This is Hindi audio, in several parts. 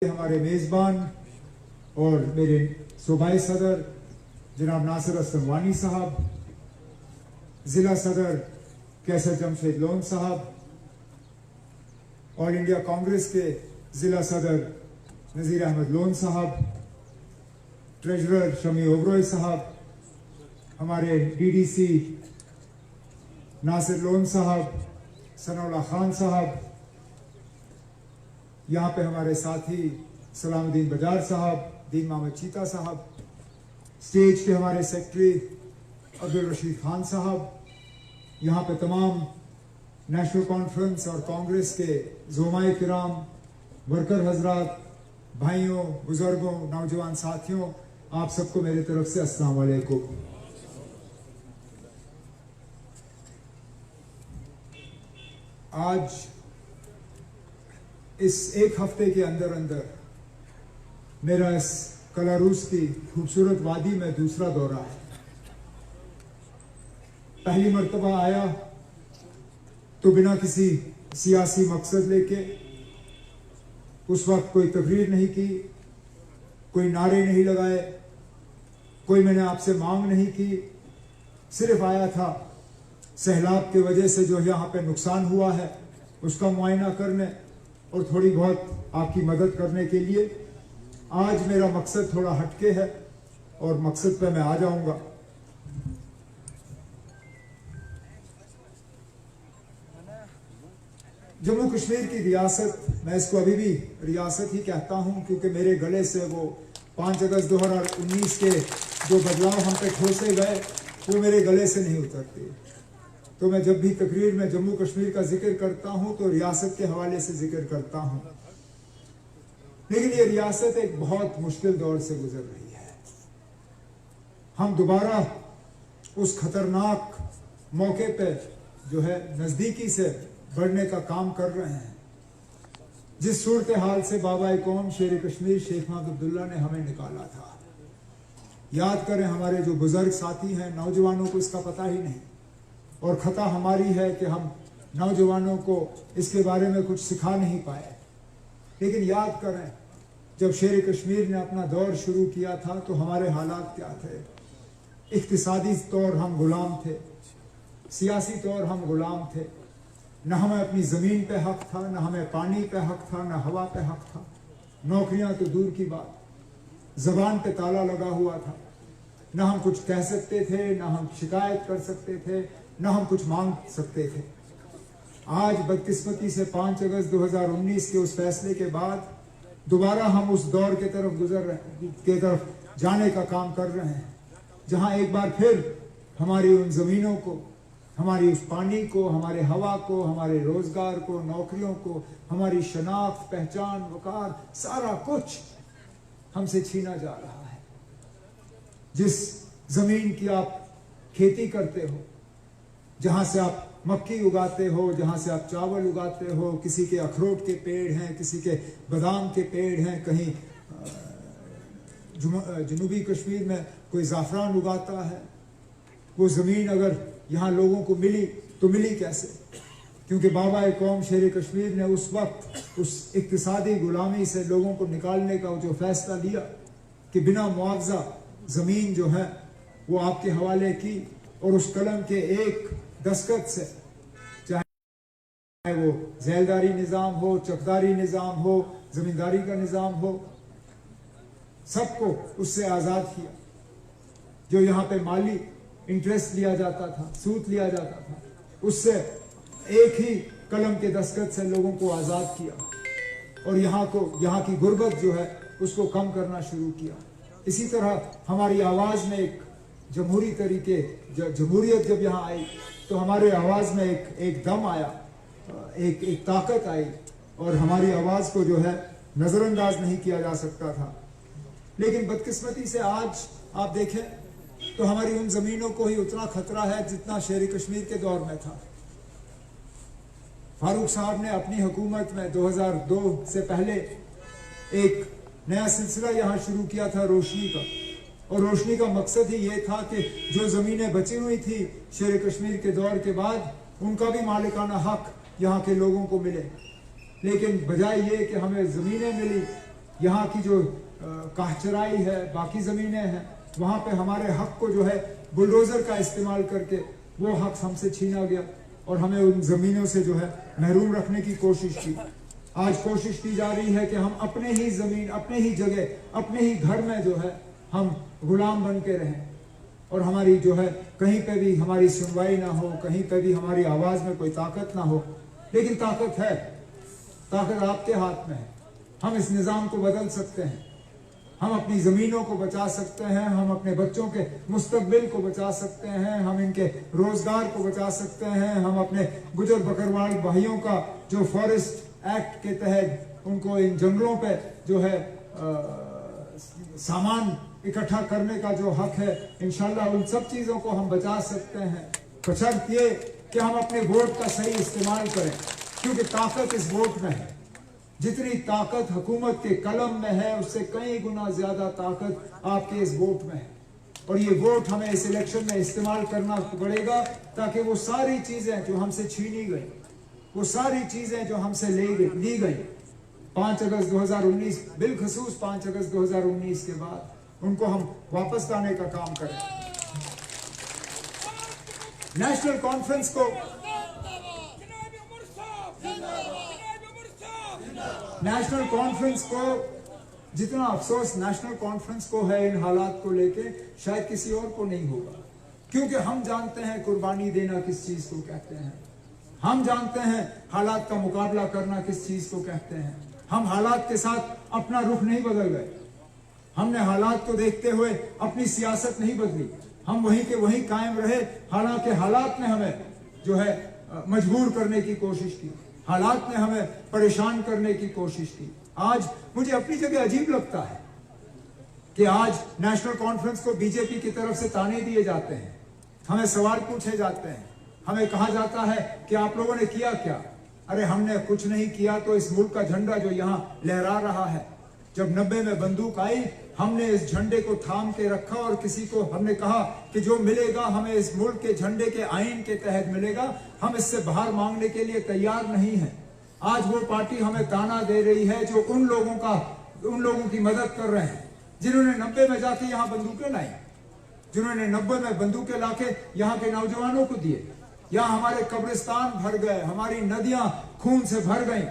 हमारे मेज़बान और मेरे सूबाई सदर जनाब नासिर असलम साहब, ज़िला सदर कैसर जमशेद लोन साहब, ऑल इंडिया कांग्रेस के ज़िला सदर नज़ीर अहमद लोन साहब, ट्रेजरर शमी ओबरॉय साहब, हमारे डीडीसी नासिर लोन साहब, सनाउल्लाह खान साहब, यहाँ पे हमारे साथी सलामुद्दीन बजार साहब, दीन मोहम्मद चीता साहब, स्टेज के हमारे सेक्रेटरी अब्दुल रशीद खान साहब, यहाँ पे तमाम नेशनल कॉन्फ्रेंस और कांग्रेस के ज़ुमाए किराम, वर्कर हजरात, भाइयों, बुजुर्गों, नौजवान साथियों, आप सबको मेरी तरफ से अस्सलाम वालेकुम। आज इस एक हफ्ते के अंदर अंदर मेरा इस कलारूस की खूबसूरत वादी में दूसरा दौरा है। पहली मर्तबा आया तो बिना किसी सियासी मकसद लेके, उस वक्त कोई तकरीर नहीं की, कोई नारे नहीं लगाए, कोई मैंने आपसे मांग नहीं की, सिर्फ आया था सैलाब की वजह से जो यहाँ पे नुकसान हुआ है उसका मुआयना करने और थोड़ी बहुत आपकी मदद करने के लिए। आज मेरा मकसद थोड़ा हटके है और मकसद पे मैं आ जाऊंगा। जम्मू कश्मीर की रियासत, मैं इसको अभी भी रियासत ही कहता हूं क्योंकि मेरे गले से वो 5 अगस्त 2019 के जो बदलाव हम पे ठोसे गए वो मेरे गले से नहीं उतरते। तो मैं जब भी तकरीर में जम्मू कश्मीर का जिक्र करता हूं तो रियासत के हवाले से जिक्र करता हूं। लेकिन ये रियासत एक बहुत मुश्किल दौर से गुजर रही है। हम दोबारा उस खतरनाक मौके पे जो है नजदीकी से बढ़ने का काम कर रहे हैं। जिस सूरत हाल से बाबा कौम शेर कश्मीर शेख महमूद अब्दुल्ला ने हमें निकाला था, याद करें हमारे जो बुजुर्ग साथी हैं, नौजवानों को इसका पता ही नहीं, और खता हमारी है कि हम नौजवानों को इसके बारे में कुछ सिखा नहीं पाए। लेकिन याद करें जब शेर कश्मीर ने अपना दौर शुरू किया था तो हमारे हालात क्या थे। इक्तिसादी तौर हम गुलाम थे, सियासी तौर हम गुलाम थे, न हमें अपनी ज़मीन पे हक था, न हमें पानी पे हक था, न हवा पे हक था, नौकरियां तो दूर की बात, ज़बान पे ताला लगा हुआ था, न हम कुछ कह सकते थे, न हम शिकायत कर सकते थे, न हम कुछ मांग सकते थे। आज बदकिस्मती से 5 अगस्त 2019 के उस फैसले के बाद दोबारा हम उस दौर के तरफ जाने का काम कर रहे हैं, जहां एक बार फिर हमारी उन ज़मीनों को, हमारी उस पानी को, हमारे हवा को, हमारे रोजगार को, नौकरियों को, हमारी शनाख्त, पहचान, वकार, सारा कुछ हमसे छीना जा रहा है। जिस जमीन की आप खेती करते हो, जहां से आप मक्की उगाते हो, जहां से आप चावल उगाते हो, किसी के अखरोट के पेड़ हैं, किसी के बादाम के पेड़ हैं, कहीं जनूबी कश्मीर में कोई ज़ाफ़रान उगाता है। वो ज़मीन अगर यहाँ लोगों को मिली तो मिली कैसे? क्योंकि बाबा कौम शेर कश्मीर ने उस वक्त उस इक्तिसादी गुलामी से लोगों को निकालने का जो फैसला लिया कि बिना मुआवजा ज़मीन जो है वो आपके हवाले की, और उस कलम के एक दस्तखत से, चाहे वो ज़ैलदारी निज़ाम हो, चकदारी निज़ाम हो, ज़मींदारी का निज़ाम हो, सबको उससे आज़ाद किया। जो यहाँ पे माली इंटरेस्ट लिया जाता था, सूद लिया जाता था, उससे एक ही कलम के दस्तखत से लोगों को आज़ाद किया और यहाँ की गुर्बत जो है उसको कम करना शुरू किया। इसी तरह हमारी आवाज़ में एक जमहूरी तरीके, जमहूरियत जब यहाँ आई तो हमारे आवाज़ में एक दम आया, एक ताकत आई, और हमारी आवाज़ को जो है नज़रअंदाज नहीं किया जा सकता था। लेकिन बदकिस्मती से आज आप देखें तो हमारी उन ज़मीनों को ही उतना खतरा है जितना शेर कश्मीर के दौर में था। फारूक साहब ने अपनी हुकूमत में 2002 से पहले एक नया सिलसिला यहाँ शुरू किया था रोशनी का, और रोशनी का मकसद ही ये था कि जो ज़मीनें बची हुई थी शेर कश्मीर के दौर के बाद, उनका भी मालिकाना हक यहाँ के लोगों को मिले। लेकिन बजाय ये कि हमें ज़मीनें मिली यहाँ की जो काहचराई है, बाकी ज़मीनें हैं, वहाँ पे हमारे हक को जो है बुलडोज़र का इस्तेमाल करके वो हक हमसे छीना गया और हमें उन ज़मीनों से जो है महरूम रखने की कोशिश की। आज कोशिश की जा रही है कि हम अपने ही ज़मीन, अपने ही जगह, अपने ही घर में जो है हम गुलाम बन के रहें और हमारी जो है कहीं पे भी हमारी सुनवाई ना हो, कहीं पे भी हमारी आवाज़ में कोई ताकत ना हो। लेकिन ताकत है, ताकत आपके हाथ में है। हम इस निज़ाम को बदल सकते हैं, हम अपनी ज़मीनों को बचा सकते हैं, हम अपने बच्चों के मुस्तकबिल को बचा सकते हैं, हम इनके रोज़गार को बचा सकते हैं, हम अपने गुजर बकरवाल भाइयों का जो फॉरेस्ट एक्ट के तहत उनको इन जंगलों पे जो है सामान इकट्ठा करने का जो हक है, इंशाल्लाह उन सब चीज़ों को हम बचा सकते हैं, बशर्त ये कि हम अपने वोट का सही इस्तेमाल करें, क्योंकि ताकत इस वोट में है। जितनी ताकत हुकूमत के कलम में है उससे कई गुना ज्यादा ताकत आपके इस वोट में है और ये वोट हमें इस इलेक्शन में इस्तेमाल करना पड़ेगा ताकि वो सारी चीजें जो हमसे छीनी गई, वो सारी चीजें जो हमसे ली गई 5 अगस्त 2019, बिलखसूस 5 अगस्त 2019 के बाद उनको हम वापस लाने का काम करें। नेशनल कॉन्फ्रेंस को जितना अफसोस नेशनल कॉन्फ्रेंस को है इन हालात को लेके, शायद किसी और को नहीं होगा, क्योंकि हम जानते हैं कुर्बानी देना किस चीज को कहते हैं, हम जानते हैं हालात का मुकाबला करना किस चीज को कहते हैं। हम हालात के साथ अपना रुख नहीं बदल गए, हमने हालात को देखते हुए अपनी सियासत नहीं बदली, हम वहीं के वहीं कायम रहे। हालांकि हालात ने हमें जो है मजबूर करने की कोशिश की, हालात ने हमें परेशान करने की कोशिश की। आज मुझे अपनी जगह अजीब लगता है कि आज नेशनल कॉन्फ्रेंस को बीजेपी की तरफ से ताने दिए जाते हैं, हमें सवाल पूछे जाते हैं, हमें कहा जाता है कि आप लोगों ने किया क्या। अरे हमने कुछ नहीं किया तो इस मुल्क का झंडा जो यहाँ लहरा रहा है, जब 90 में बंदूक आई हमने इस झंडे को थाम के रखा और किसी को हमने कहा कि जो मिलेगा हमें इस मुल्क के झंडे के आईन के तहत मिलेगा, हम इससे बाहर मांगने के लिए तैयार नहीं है। आज वो पार्टी हमें ताना दे रही है जो उन लोगों की मदद कर रहे हैं जिन्होंने 90 में जाके यहाँ बंदूकें लाई, जिन्होंने 90 में बंदूकें लाके यहाँ के नौजवानों को दिए। यहाँ हमारे कब्रिस्तान भर गए, हमारी नदियां खून से भर गई,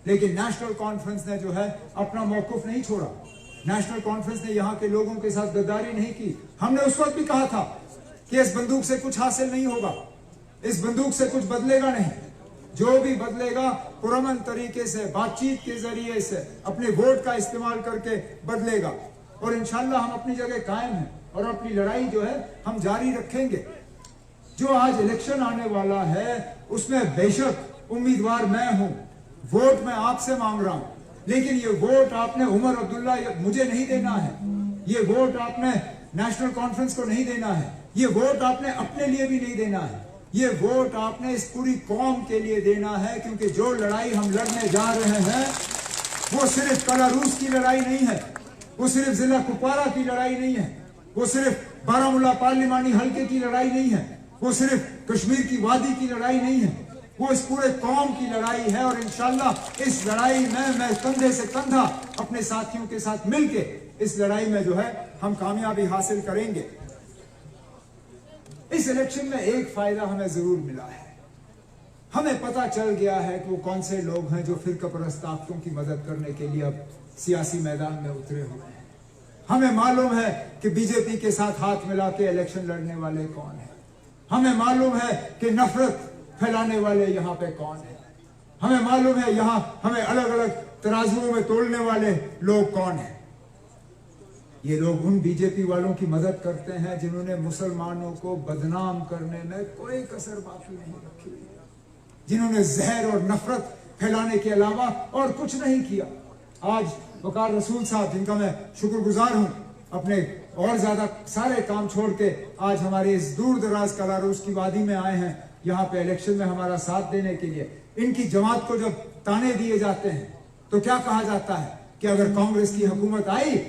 लेकिन नेशनल कॉन्फ्रेंस ने जो है अपना मौकूफ नहीं छोड़ा। नेशनल कॉन्फ्रेंस ने यहाँ के लोगों के साथ गद्दारी नहीं की। हमने उस वक्त भी कहा था कि इस बंदूक से कुछ हासिल नहीं होगा, इस बंदूक से कुछ बदलेगा नहीं, जो भी बदलेगा पुरअमन तरीके से बातचीत के जरिए से अपने वोट का इस्तेमाल करके बदलेगा। और इंशाल्लाह हम अपनी जगह कायम हैं और अपनी लड़ाई जो है हम जारी रखेंगे। जो आज इलेक्शन आने वाला है उसमें बेशक उम्मीदवार मैं हूं, वोट मैं आपसे मांग रहा हूं, लेकिन ये वोट आपने उमर अब्दुल्ला मुझे नहीं देना है, ये वोट आपने नेशनल कॉन्फ्रेंस को नहीं देना है, ये वोट आपने अपने लिए भी नहीं देना है, ये वोट आपने इस पूरी कौम के लिए देना है। क्योंकि जो लड़ाई हम लड़ने जा रहे हैं वो सिर्फ कलारूस की लड़ाई नहीं है, वो सिर्फ जिला कुपवारा की लड़ाई नहीं है, वो सिर्फ बारामूला पार्लिमानी हल्के की लड़ाई नहीं है, वो सिर्फ कश्मीर की वादी की लड़ाई नहीं है, वो इस पूरे कौम की लड़ाई है। और इंशाल्लाह इस लड़ाई में मैं कंधे से कंधा अपने साथियों के साथ मिलके इस लड़ाई में जो है हम कामयाबी हासिल करेंगे। इस इलेक्शन में एक फायदा हमें जरूर मिला है, हमें पता चल गया है कि वो कौन से लोग हैं जो फिरकापरस्त ताकतों की मदद करने के लिए अब सियासी मैदान में उतरे हुए हैं। हमें मालूम है कि बीजेपी के साथ हाथ मिला के इलेक्शन लड़ने वाले कौन है, हमें मालूम है कि नफरत फैलाने वाले यहाँ पे कौन है, हमें मालूम है यहाँ हमें अलग अलग तराजुओं में तोड़ने वाले लोग कौन है। ये लोग उन बीजेपी वालों की मदद करते हैं जिन्होंने मुसलमानों को बदनाम करने में कोई कसर बाकी नहीं रखी, जिन्होंने जहर और नफरत फैलाने के अलावा और कुछ नहीं किया। आज वकार रसूल साहब, जिनका मैं शुक्रगुजार हूं, अपने और ज्यादा सारे काम छोड़ के आज हमारे इस दूर दराज कलारूस की वादी में आए हैं यहाँ पे इलेक्शन में हमारा साथ देने के लिए। इनकी जमात को जब ताने दिए जाते हैं तो क्या कहा जाता है कि अगर कांग्रेस की हुकूमत आई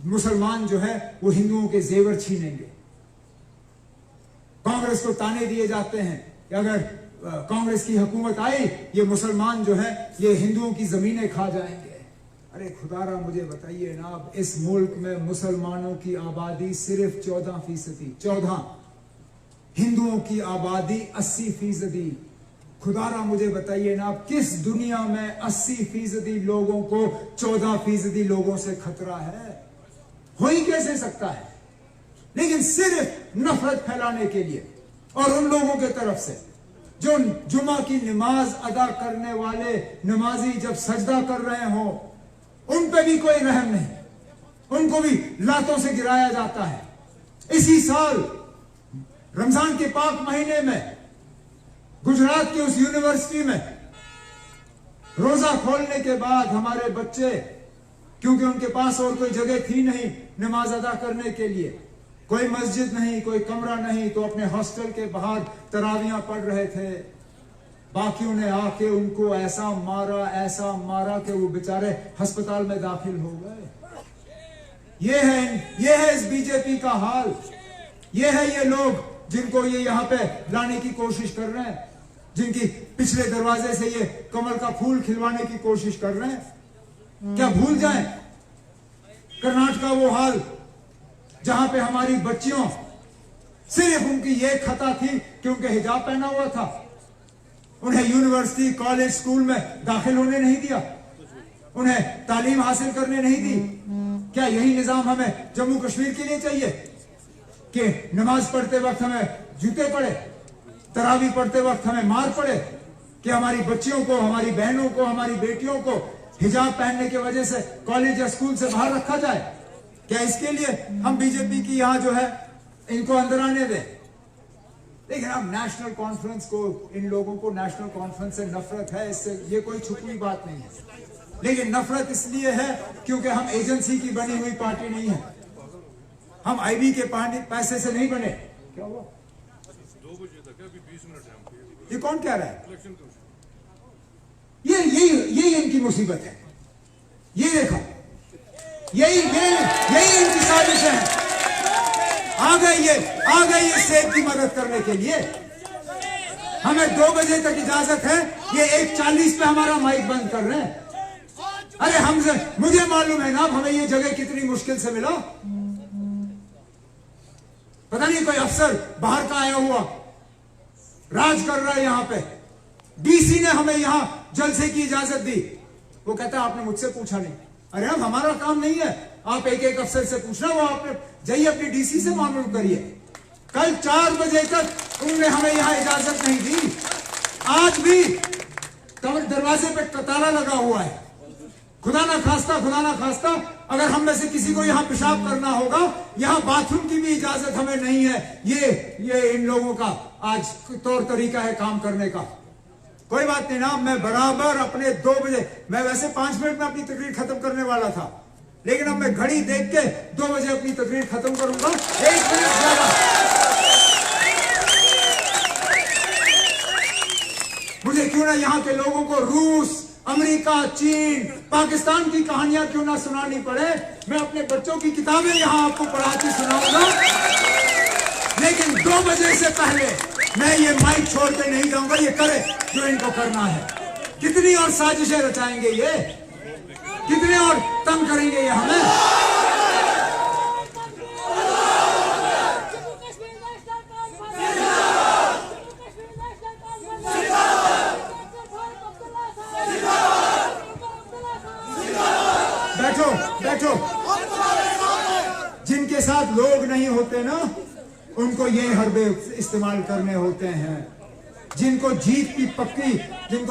मुसलमान जो है वो हिंदुओं के जेवर छीनेंगे। कांग्रेस को ताने दिए जाते हैं कि अगर कांग्रेस की हुकूमत आई ये मुसलमान जो है ये हिंदुओं की जमीनें खा जाएंगे। अरे खुदारा मुझे बताइए ना, अब इस मुल्क में मुसलमानों की आबादी सिर्फ 14%, 14, हिंदुओं की आबादी 80%। खुदारा मुझे बताइए ना, अब किस दुनिया में 80% लोगों को 14% लोगों से खतरा है? हो ही कैसे सकता है? लेकिन सिर्फ नफरत फैलाने के लिए, और उन लोगों के तरफ से जो जुमा की नमाज अदा करने वाले नमाजी जब सजदा कर रहे हो, उन पे भी कोई रहम नहीं, उनको भी लातों से गिराया जाता है। इसी साल रमजान के पाक महीने में गुजरात की उस यूनिवर्सिटी में रोजा खोलने के बाद हमारे बच्चे, क्योंकि उनके पास और कोई जगह थी नहीं नमाज अदा करने के लिए, कोई मस्जिद नहीं, कोई कमरा नहीं, तो अपने हॉस्टल के बाहर तरावियां पढ़ रहे थे। बाकियों ने आके उनको ऐसा मारा कि वो बेचारे अस्पताल में दाखिल हो गए। ये है इस बीजेपी का हाल। ये है ये लोग जिनको ये यहाँ पे लाने की कोशिश कर रहे हैं, जिनकी पिछले दरवाजे से ये कमल का फूल खिलवाने की कोशिश कर रहे हैं। क्या भूल जाएं कर्नाटक का वो हाल जहां पे हमारी बच्चियों, सिर्फ उनकी ये खता थी कि उनके हिजाब पहना हुआ था, उन्हें यूनिवर्सिटी, कॉलेज, स्कूल में दाखिल होने नहीं दिया, उन्हें तालीम हासिल करने नहीं दी। क्या यही निजाम हमें जम्मू कश्मीर के लिए चाहिए कि नमाज पढ़ते वक्त हमें जूते पड़े, तरावी पढ़ते वक्त हमें मार पड़े, कि हमारी बच्चियों को, हमारी बहनों को, हमारी बेटियों को हिजाब पहनने की वजह से कॉलेज या स्कूल से बाहर रखा जाए? क्या इसके लिए हम बीजेपी की यहां जो है इनको अंदर आने दें? लेकिन अब नेशनल कॉन्फ्रेंस को, इन लोगों को नेशनल कॉन्फ्रेंस से नफरत है, इससे ये कोई छुपी बात नहीं है। लेकिन नफरत इसलिए है क्योंकि हम एजेंसी की बनी हुई पार्टी नहीं है, हम आईबी के पैसे से नहीं बने। क्या हुआ? 2 बजे तक अभी 20 मिनट है। ये कौन कह रहा है? ये इनकी मुसीबत है। ये देखो, यही इनकी साजिश है। आ गए ये सेब की मदद करने के लिए। हमें 2 बजे तक इजाजत है, ये 1:40 पे हमारा माइक बंद कर रहे हैं। अरे मुझे मालूम है ना, हमें ये जगह कितनी मुश्किल से मिला। पता नहीं कोई अफसर बाहर का आया हुआ राज कर रहा है यहां पे। डीसी ने हमें यहां जलसे की इजाजत दी, वो कहता है आपने मुझसे पूछा नहीं। अरे अब हमारा काम नहीं है आप एक एक अफसर से पूछना, वो आपने जाइए अपनी डीसी से मालूम करिए। कल 4 बजे तक उन्होंने हमें यहां इजाजत नहीं दी। आज भी दरवाजे पे ताला लगा हुआ है। खुदा ना खास्ता अगर हम में से किसी को यहां पेशाब करना होगा, यहां बाथरूम की भी इजाजत हमें नहीं है। ये इन लोगों का आज तौर तरीका है काम करने का। कोई बात नहीं ना, मैं बराबर अपने 2 बजे, मैं वैसे 5 मिनट में अपनी तकरीर खत्म करने वाला था, लेकिन अब मैं घड़ी देख के 2 बजे अपनी तकरीर खत्म करूंगा। 1 मिनट ज्यादा मुझे क्यों ना यहाँ के लोगों को रूस, अमेरिका, चीन, पाकिस्तान की कहानियां क्यों ना सुनानी पड़े। मैं अपने बच्चों की किताबें यहां आपको पढ़ा के सुनाऊंगा, लेकिन 2 बजे से पहले मैं ये माइक छोड़ के नहीं जाऊंगा। ये करे जो इनको करना है। कितनी और साजिशें रचाएंगे ये, कितने और तंग करेंगे ये हमें। बैठो। जिनके साथ लोग नहीं होते ना, उनको ये हरबे इस्तेमाल करने होते हैं। जिनको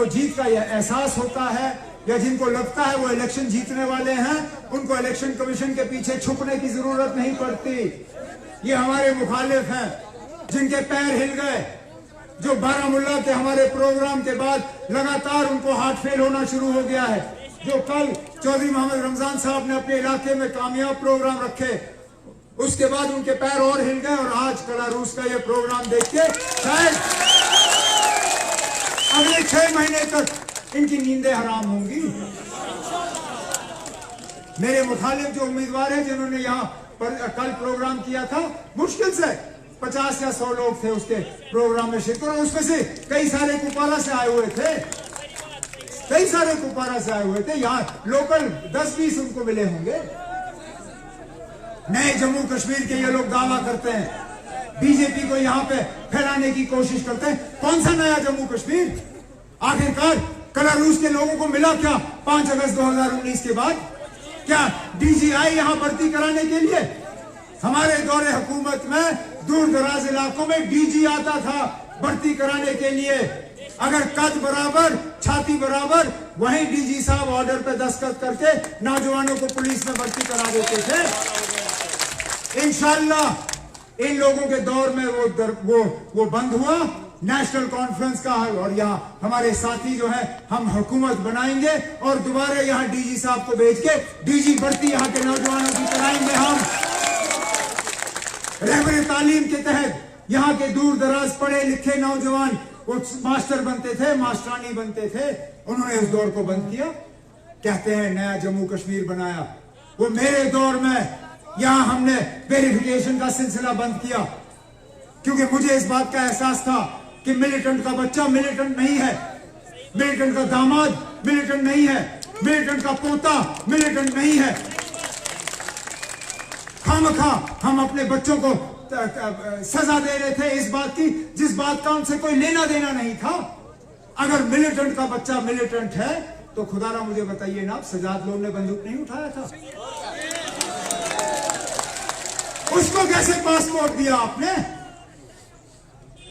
जीत का यह एहसास होता है, या जिनको लगता है वो इलेक्शन जीतने वाले हैं, उनको इलेक्शन कमीशन के पीछे छुपने की जरूरत नहीं पड़ती। ये हमारे मुखालिफ हैं जिनके पैर हिल गए, जो बारामुल्ला के हमारे प्रोग्राम के बाद लगातार उनको हार्ट फेल होना शुरू हो गया है। जो कल चौधरी मोहम्मद रमजान साहब ने अपने इलाके में कामयाब प्रोग्राम रखे, उसके बाद उनके पैर और हिल गए, और आज कलारूस का ये प्रोग्राम देख के शायद अगले 6 महीने तक इनकी नींदें हराम होंगी। मेरे मुखालिफ जो उम्मीदवार हैं जिन्होंने यहाँ पर कल प्रोग्राम किया था, मुश्किल से 50 या 100 लोग थे उसके प्रोग्राम में शिरकत, और उसमें से कई सारे कुपाला से आए हुए थे। कई सारे कुपवारा से आए हुए थे, यहाँ लोकल 10-20 उनको मिले होंगे। नए जम्मू कश्मीर के ये लोग दावा करते हैं, बीजेपी को यहाँ पे फैलाने की कोशिश करते हैं। कौन सा नया जम्मू कश्मीर? आखिरकार कलारूस के लोगों को मिला क्या 5 अगस्त 2019 के बाद? क्या डीजीआई यहाँ भर्ती कराने के लिए? हमारे दौरे हुकूमत में दूर दराज इलाकों में डीजी आता था भर्ती कराने के लिए। अगर कद बराबर छाती बराबर, वहीं डीजी साहब ऑर्डर पे दस्तखत करके नौजवानों को पुलिस में भर्ती करा देते थे। इंशाअल्लाह इन लोगों के दौर में वो बंद हुआ नेशनल कॉन्फ्रेंस का, और यहाँ हमारे साथी जो है हम हुकूमत बनाएंगे और दोबारा यहाँ डीजी साहब को भेज के डीजी भर्ती यहाँ के नौजवानों की कराएंगे। हम रहबर तालीम के तहत यहाँ के दूर दराज पढ़े लिखे नौजवान वो मास्टर बनते थे, मास्टरानी बनते थे, उन्होंने उस दौर को बंद किया। कहते हैं नया जम्मू कश्मीर बनाया। वो मेरे दौर में यहां हमने वेरिफिकेशन का सिलसिला बंद किया, क्योंकि मुझे इस बात का एहसास था कि मिलिटेंट का बच्चा मिलिटेंट नहीं है, मिलिटेंट का दामाद मिलिटेंट नहीं है, मिलिटेंट का पोता मिलिटेंट नहीं है। खामखा हम अपने बच्चों को सजा दे रहे थे इस बात की जिस बात का उनसे कोई लेना देना नहीं था। अगर मिलिटेंट का बच्चा मिलिटेंट है तो खुदारा मुझे बताइए ना, सजाद लोग ने बंदूक नहीं उठाया था? उसको कैसे पासपोर्ट दिया आपने?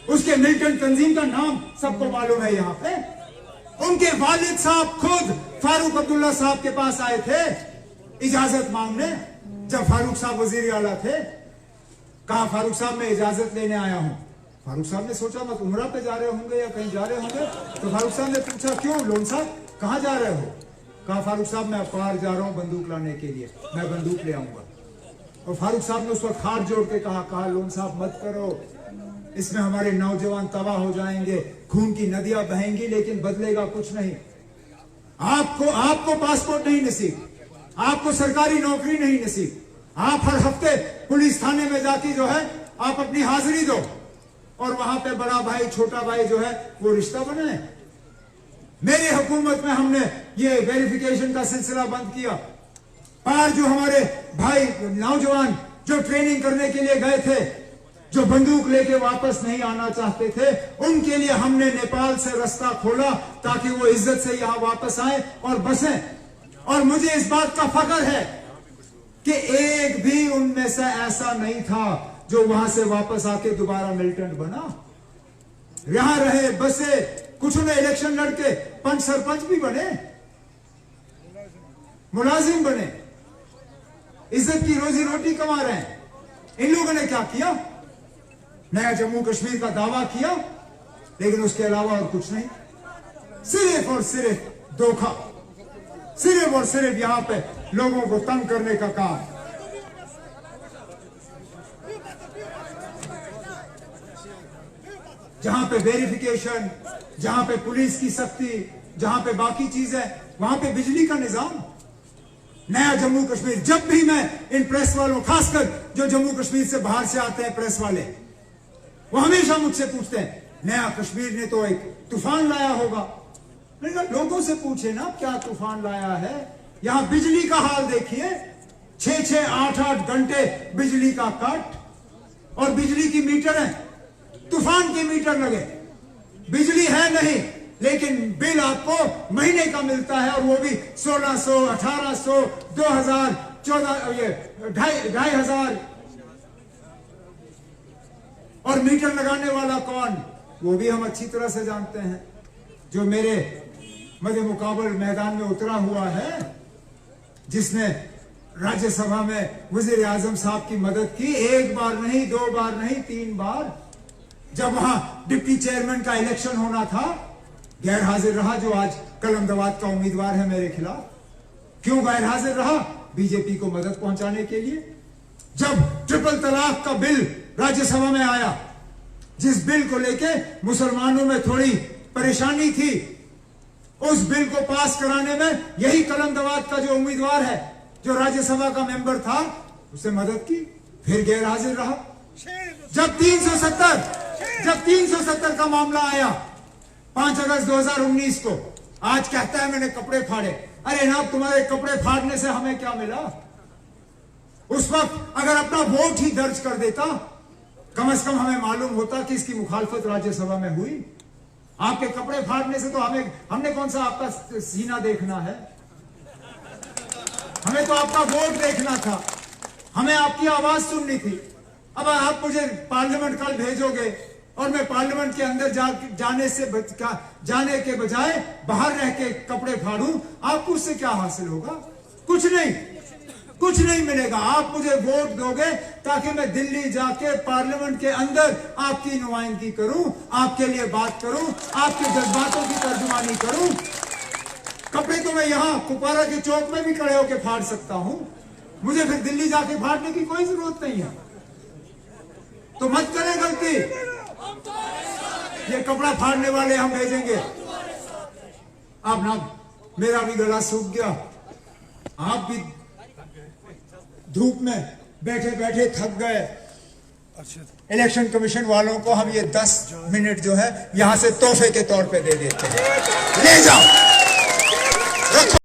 उसके मिलिटेंट तंजीम का नाम सबको मालूम है यहाँ पे। उनके वालिद साहब खुद फारूक अब्दुल्ला साहब के पास आए थे इजाजत मांगने, जब फारूक साहब वजीर आला थे। कहा फारूक साहब मैं इजाजत लेने आया हूं। फारूक साहब ने सोचा मत उमरा पे जा रहे होंगे या कहीं जा रहे होंगे, तो फारूक साहब ने पूछा क्यों लोन साहब कहां जा रहे हो? कहा फारूक साहब मैं पार जा रहा हूं बंदूक लाने के लिए, मैं बंदूक ले आऊंगा। और फारूक साहब ने उस वक्त हाथ जोड़ के कहा लोन साहब मत करो, इसमें हमारे नौजवान तबाह हो जाएंगे, खून की नदियां बहेंगी, लेकिन बदलेगा कुछ नहीं। आपको पासपोर्ट नहीं नसीब, आपको सरकारी नौकरी नहीं नसीब, आप हर हफ्ते पुलिस थाने में जाके जो है आप अपनी हाजिरी दो और वहां पे बड़ा भाई छोटा भाई जो है वो रिश्ता बनाए। मेरी हुकूमत में हमने ये वेरिफिकेशन का सिलसिला बंद किया। पार जो हमारे भाई नौजवान जो ट्रेनिंग करने के लिए गए थे, जो बंदूक लेके वापस नहीं आना चाहते थे, उनके लिए हमने नेपाल से रास्ता खोला ताकि वो इज्जत से यहां वापस आए और बसें। और मुझे इस बात का फख्र है कि एक भी उनमें से ऐसा नहीं था जो वहां से वापस आके दोबारा मिलिटेंट बना। यहां रहे, बसे, कुछ ने इलेक्शन लड़के पंच सरपंच भी बने, मुलाजिम बने, इज्जत की रोजी रोटी कमा रहे हैं। इन लोगों ने क्या किया? नया जम्मू कश्मीर का दावा किया, लेकिन उसके अलावा और कुछ नहीं, सिर्फ और सिर्फ धोखा, सिर्फ और सिर्फ यहां पे लोगों को तंग करने का काम। जहां पे वेरिफिकेशन, जहां पे पुलिस की सख्ती, जहां पे बाकी चीजें, वहां पे बिजली का निजाम। नया जम्मू कश्मीर, जब भी मैं इन प्रेस वालों, खासकर जो जम्मू कश्मीर से बाहर से आते हैं प्रेस वाले, वो हमेशा मुझसे पूछते हैं नया कश्मीर ने तो एक तूफान लाया होगा। लोगों से पूछे ना क्या तूफान लाया है। यहां बिजली का हाल देखिए, 6-6, 8-8 घंटे बिजली का कट, और बिजली की मीटर है, तूफान के मीटर लगे। बिजली है नहीं, लेकिन बिल आपको महीने का मिलता है, और वो भी 1600, 1800, 2000, 14, ये 2500। और मीटर लगाने वाला कौन? वो भी हम अच्छी तरह से जानते हैं, जो मेरे मध्य मुकाबल मैदान में उतरा हुआ है, जिसने राज्यसभा में वजीर आजम साहब की मदद की, 1 बार नहीं, 2 बार नहीं, 3 बार। जब वहां डिप्टी चेयरमैन का इलेक्शन होना था, गैर हाजिर रहा, जो आज कलमदवात का उम्मीदवार है मेरे खिलाफ। क्यों गैर हाजिर रहा? बीजेपी को मदद पहुंचाने के लिए। जब ट्रिपल तलाक का बिल राज्यसभा में आया, जिस बिल को लेके मुसलमानों में थोड़ी परेशानी थी, उस बिल को पास कराने में यही कलमदवात का जो उम्मीदवार है, जो राज्यसभा का मेंबर था, उसे मदद की, फिर गैर हाजिर रहा। जब 370 का मामला आया 5 अगस्त 2019 को, आज कहता है मैंने कपड़े फाड़े। अरे ना, तुम्हारे कपड़े फाड़ने से हमें क्या मिला? उस वक्त अगर अपना वोट ही दर्ज कर देता, कम से कम हमें मालूम होता कि इसकी मुखालफत राज्यसभा में हुई। आपके कपड़े फाड़ने से तो हमने कौन सा आपका सीना देखना है? हमें तो आपका वोट देखना था, हमें आपकी आवाज सुननी थी। अब आप मुझे पार्लियामेंट कल भेजोगे और मैं पार्लियामेंट के अंदर जाने के बजाय बाहर रह के कपड़े फाड़ूं, आपको उससे क्या हासिल होगा? कुछ नहीं, कुछ नहीं मिलेगा। आप मुझे वोट दोगे ताकि मैं दिल्ली जाके पार्लियामेंट के अंदर आपकी नुमाइंदगी करूं, आपके लिए बात करूं, आपके जज्बातों की तर्जुमानी करूं। कपड़े तो मैं यहां कुपवारा के चौक में भी खड़े होकर फाड़ सकता हूं, मुझे फिर दिल्ली जाके फाड़ने की कोई जरूरत नहीं है। तो मत करें गलती, ये कपड़ा फाड़ने वाले हम भेजेंगे। अब ना, मेरा भी गला सूख गया, आप भी धूप में बैठे बैठे थक गए। इलेक्शन कमीशन वालों को हम ये 10 मिनट जो है यहां से तोहफे के तौर पे दे देते हैं, ले जाओ, रखो।